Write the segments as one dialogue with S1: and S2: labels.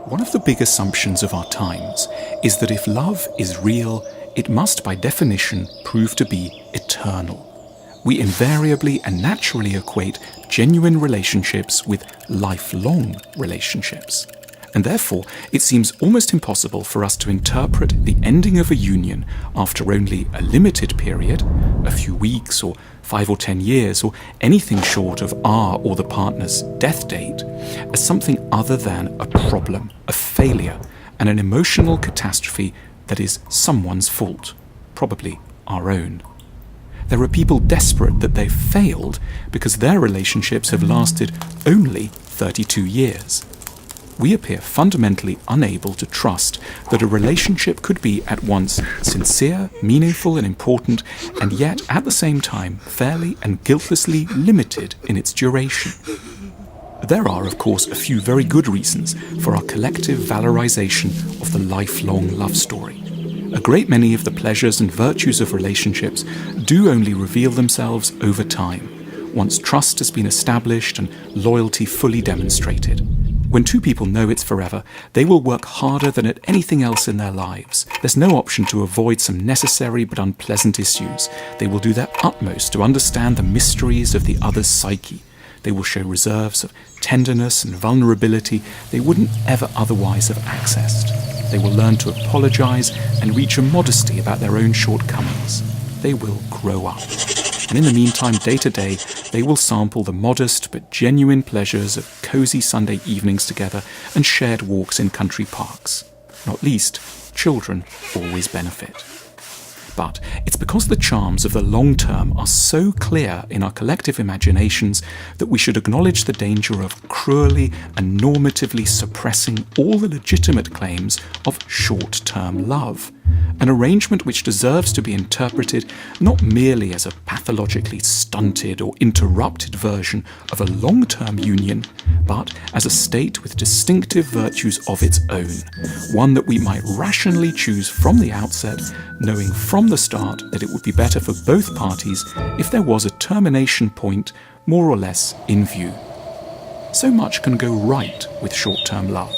S1: One of the big assumptions of our times is that if love is real, it must by definition prove to be eternal. We invariably and naturally equate genuine relationships with lifelong relationships. And therefore, it seems almost impossible for us to interpret the ending of a union after only a limited period, a few weeks or 5 or 10 years, or anything short of our or the partner's death date, as something other than a problem, a failure, and an emotional catastrophe that is someone's fault, probably our own. There are people desperate that they've failed because their relationships have lasted only 32 years. We appear fundamentally unable to trust that a relationship could be at once sincere, meaningful and important, and yet at the same time fairly and guiltlessly limited in its duration. There are, of course, a few very good reasons for our collective valorization of the lifelong love story. A great many of the pleasures and virtues of relationships do only reveal themselves over time, once trust has been established and loyalty fully demonstrated. When two people know it's forever, they will work harder than at anything else in their lives. There's no option to avoid some necessary but unpleasant issues. They will do their utmost to understand the mysteries of the other's psyche. They will show reserves of tenderness and vulnerability they wouldn't ever otherwise have accessed. They will learn to apologize and reach a modesty about their own shortcomings. They will grow up. And in the meantime, day to day, they will sample the modest but genuine pleasures of cozy Sunday evenings together and shared walks in country parks. Not least, children always benefit. But it's because the charms of the long term are so clear in our collective imaginations that we should acknowledge the danger of cruelly and normatively suppressing all the legitimate claims of short-term love, an arrangement which deserves to be interpreted not merely as a pathologically stunted or interrupted version of a long-term union, but as a state with distinctive virtues of its own, one that we might rationally choose from the outset, knowing from the start that it would be better for both parties if there was a termination point more or less in view. So much can go right with short-term love.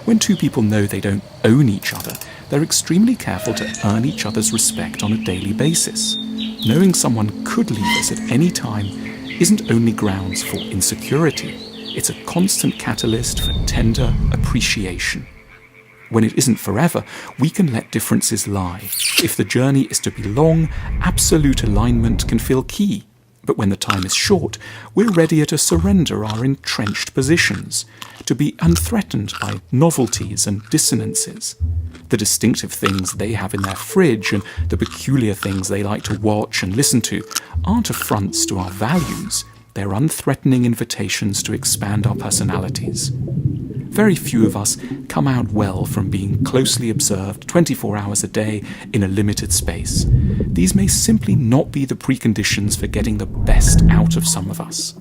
S1: When two people know they don't own each other, they're extremely careful to earn each other's respect on a daily basis. Knowing someone could leave us at any time isn't only grounds for insecurity, it's a constant catalyst for tender appreciation. When it isn't forever, we can let differences lie. If the journey is to be long, absolute alignment can feel key. But when the time is short, we're readier to surrender our entrenched positions, to be unthreatened by novelties and dissonances. The distinctive things they have in their fridge and the peculiar things they like to watch and listen to aren't affronts to our values. They're unthreatening invitations to expand our personalities. Very few of us come out well from being closely observed 24 hours a day in a limited space. These may simply not be the preconditions for getting the best out of some of us.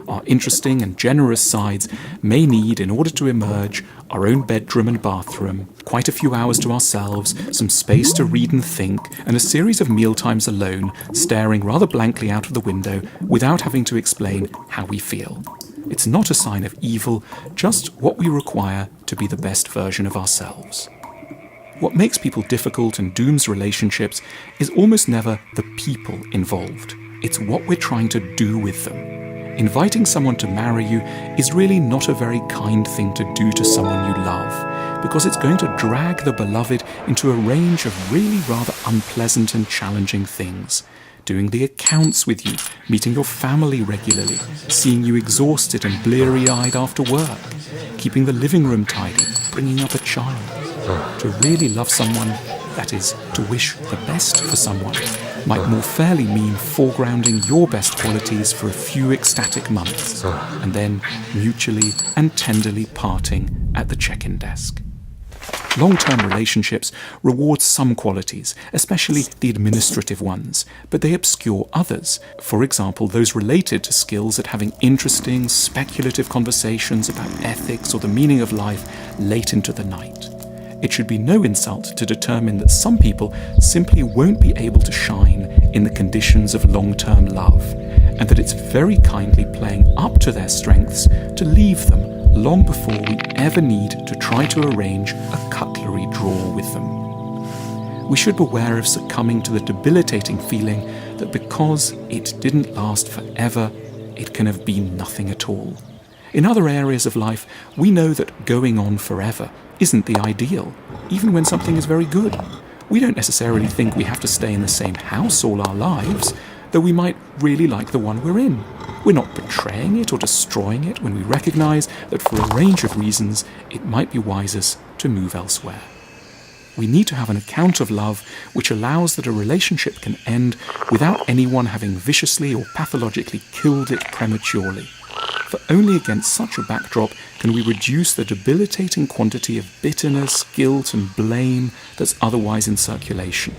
S1: Our interesting and generous sides may need, in order to emerge, our own bedroom and bathroom, quite a few hours to ourselves, some space to read and think, and a series of mealtimes alone, staring rather blankly out of the window without having to explain how we feel. It's not a sign of evil, just what we require to be the best version of ourselves. What makes people difficult and dooms relationships is almost never the people involved. It's what we're trying to do with them. Inviting someone to marry you is really not a very kind thing to do to someone you love, because it's going to drag the beloved into a range of really rather unpleasant and challenging things. Doing the accounts with you, meeting your family regularly, seeing you exhausted and bleary-eyed after work, keeping the living room tidy, bringing up a child. To really love someone, that is, to wish the best for someone, might more fairly mean foregrounding your best qualities for a few ecstatic months, and then mutually and tenderly parting at the check-in desk. Long-term relationships reward some qualities, especially the administrative ones, but they obscure others. For example, those related to skills at having interesting, speculative conversations about ethics or the meaning of life late into the night. It should be no insult to determine that some people simply won't be able to shine in the conditions of long-term love, and that it's very kindly playing up to their strengths to leave them long before we ever need to try to arrange a cutlery drawer with them. We should beware of succumbing to the debilitating feeling that because it didn't last forever, it can have been nothing at all. In other areas of life, we know that going on forever isn't the ideal, even when something is very good. We don't necessarily think we have to stay in the same house all our lives, though we might really like the one we're in. We're not betraying it or destroying it when we recognize that for a range of reasons, it might be wisest to move elsewhere. We need to have an account of love which allows that a relationship can end without anyone having viciously or pathologically killed it prematurely. For only against such a backdrop can we reduce the debilitating quantity of bitterness, guilt and blame that's otherwise in circulation.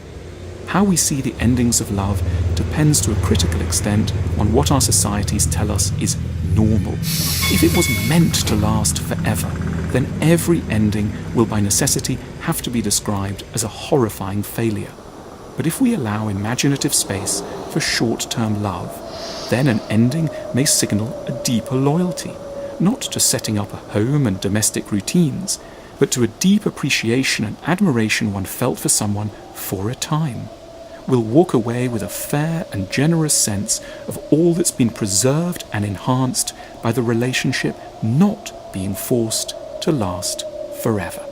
S1: How we see the endings of love depends to a critical extent on what our societies tell us is normal. If it was meant to last forever, then every ending will by necessity have to be described as a horrifying failure. But if we allow imaginative space for short-term love, then an ending may signal a deeper loyalty, not to setting up a home and domestic routines, but to a deep appreciation and admiration one felt for someone for a time. We'll walk away with a fair and generous sense of all that's been preserved and enhanced by the relationship not being forced to last forever.